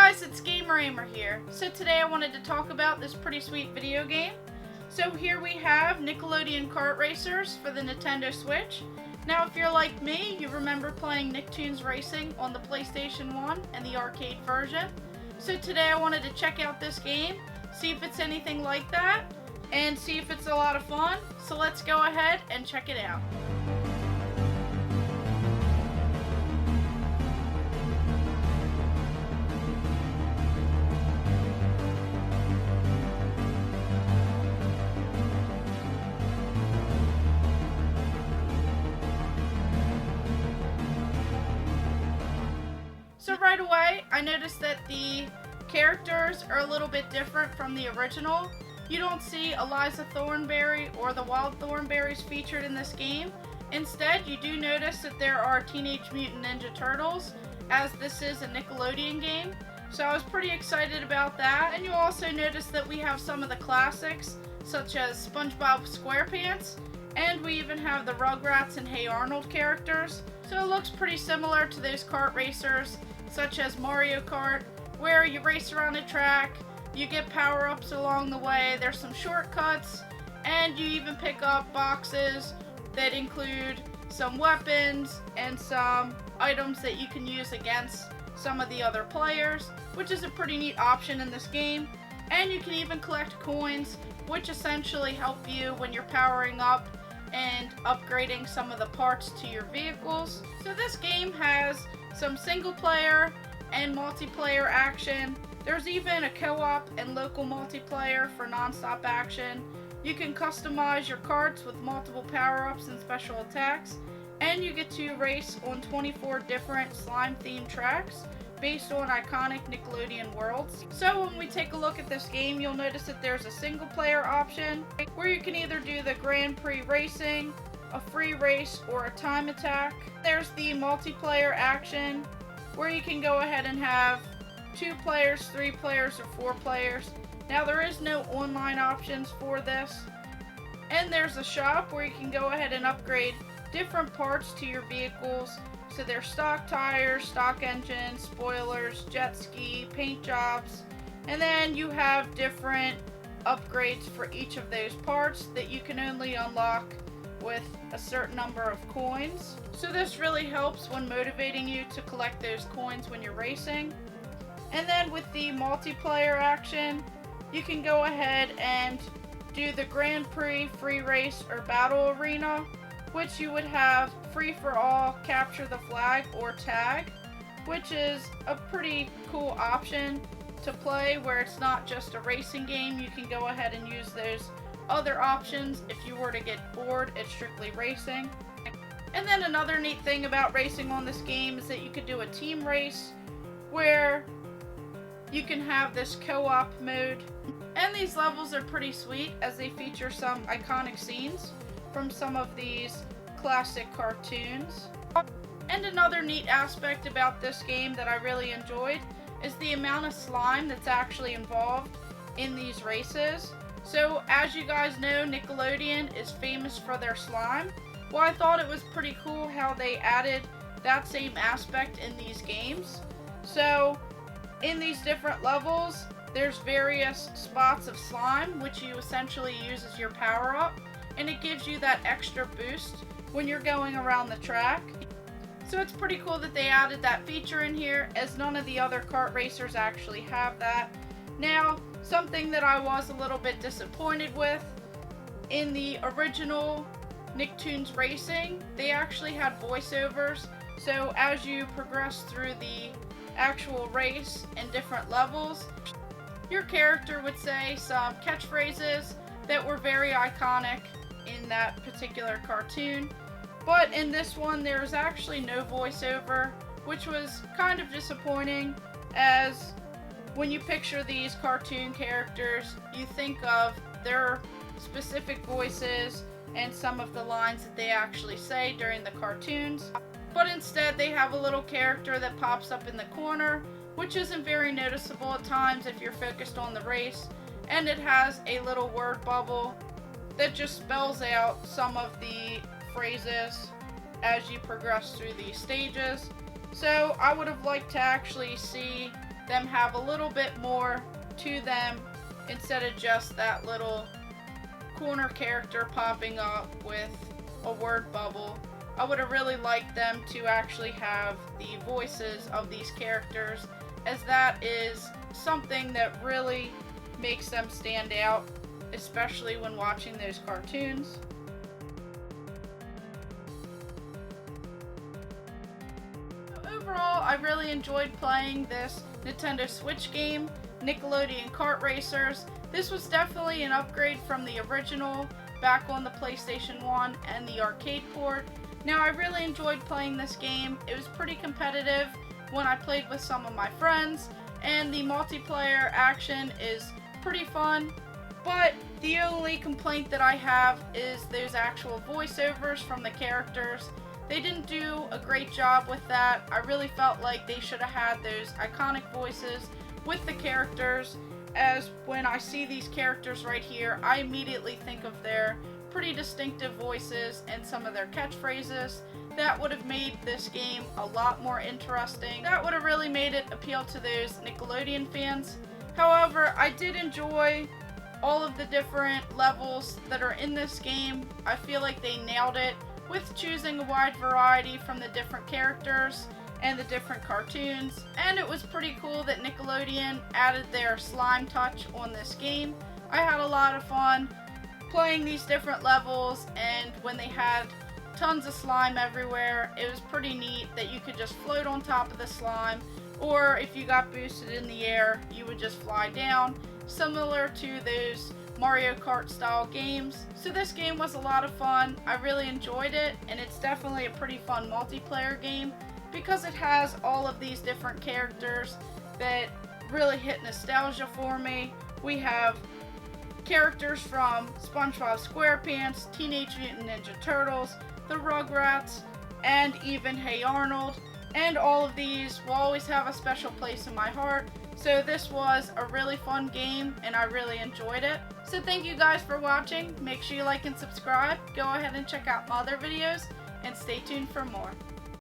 guys, it's Gamer Ahmer here. So today I wanted to talk about this pretty sweet video game. So here we have Nickelodeon Kart Racers for the Nintendo Switch. Now if you're like me, you remember playing Nicktoons Racing on the PlayStation 1 and the arcade version. So today I wanted to check out this game, see if it's anything like that, and see if it's a lot of fun. So let's go ahead and check it out. So right away, I noticed that the characters are a little bit different from the original. You don't see Eliza Thornberry or the Wild Thornberrys featured in this game. Instead, you do notice that there are Teenage Mutant Ninja Turtles, as this is a Nickelodeon game. So I was pretty excited about that. And you'll also notice that we have some of the classics, such as SpongeBob SquarePants, and we even have the Rugrats and Hey Arnold characters. So it looks pretty similar to those kart racers, such as Mario Kart, where you race around a track, you get power-ups along the way, there's some shortcuts, and you even pick up boxes that include some weapons and some items that you can use against some of the other players, which is a pretty neat option in this game. And you can even collect coins, which essentially help you when you're powering up and upgrading some of the parts to your vehicles. So this game has some single player and multiplayer action. There's even a co-op and local multiplayer for non-stop action. You can customize your karts with multiple power-ups and special attacks, and you get to race on 24 different slime-themed tracks based on iconic Nickelodeon worlds. So when we take a look at this game, you'll notice that there's a single player option where you can either do the Grand Prix racing, a free race, or a time attack. There's the multiplayer action where you can go ahead and have 2 players, 3 players, or 4 players. Now there is no online options for this. And there's a shop where you can go ahead and upgrade different parts to your vehicles. So there's stock tires, stock engines, spoilers, jet ski, paint jobs, and then you have different upgrades for each of those parts that you can only unlock with a certain number of coins. So this really helps when motivating you to collect those coins when you're racing. And then with the multiplayer action, you can go ahead and do the Grand Prix, free race, or battle arena, which you would have free for all, capture the flag, or tag, which is a pretty cool option to play where it's not just a racing game. You can go ahead and use those other options if you were to get bored. It's strictly racing. And then another neat thing about racing on this game is that you could do a team race where you can have this co-op mode. And these levels are pretty sweet as they feature some iconic scenes from some of these classic cartoons. And another neat aspect about this game that I really enjoyed is the amount of slime that's actually involved in these races. So as you guys know, Nickelodeon is famous for their slime. Well, I thought it was pretty cool how they added that same aspect in these games. So in these different levels, there's various spots of slime which you essentially use as your power-up, and it gives you that extra boost when you're going around the track. So it's pretty cool that they added that feature in here, as none of the other kart racers actually have that. Now, something that I was a little bit disappointed with, in the original Nicktoons Racing, they actually had voiceovers. So as you progress through the actual race and different levels, your character would say some catchphrases that were very iconic in that particular cartoon. But in this one, there's actually no voiceover, which was kind of disappointing, as when you picture these cartoon characters, you think of their specific voices and some of the lines that they actually say during the cartoons. But instead, they have a little character that pops up in the corner, which isn't very noticeable at times if you're focused on the race, and it has a little word bubble that just spells out some of the phrases as you progress through these stages. So I would have liked to actually see them have a little bit more to them instead of just that little corner character popping up with a word bubble. I would have really liked them to actually have the voices of these characters, as that is something that really makes them stand out, especially when watching those cartoons. Overall, I really enjoyed playing this Nintendo Switch game, Nickelodeon Kart Racers. This was definitely an upgrade from the original back on the PlayStation 1 and the arcade port. Now, I really enjoyed playing this game. It was pretty competitive when I played with some of my friends, and the multiplayer action is pretty fun. But the only complaint that I have is those actual voiceovers from the characters. They didn't do a great job with that. I really felt like they should have had those iconic voices with the characters, as when I see these characters right here, I immediately think of their pretty distinctive voices and some of their catchphrases. That would have made this game a lot more interesting. That would have really made it appeal to those Nickelodeon fans. However, I did enjoy all of the different levels that are in this game. I feel like they nailed it with choosing a wide variety from the different characters and the different cartoons. And it was pretty cool that Nickelodeon added their slime touch on this game. I had a lot of fun playing these different levels, and when they had tons of slime everywhere, it was pretty neat that you could just float on top of the slime, or if you got boosted in the air, you would just fly down, similar to those Mario Kart style games. So this game was a lot of fun. I really enjoyed it, and it's definitely a pretty fun multiplayer game because it has all of these different characters that really hit nostalgia for me. We have characters from SpongeBob SquarePants, Teenage Mutant Ninja Turtles, the Rugrats, and even Hey Arnold. And all of these will always have a special place in my heart. So this was a really fun game, and I really enjoyed it. So thank you guys for watching. Make sure you like and subscribe. Go ahead and check out my other videos, and stay tuned for more.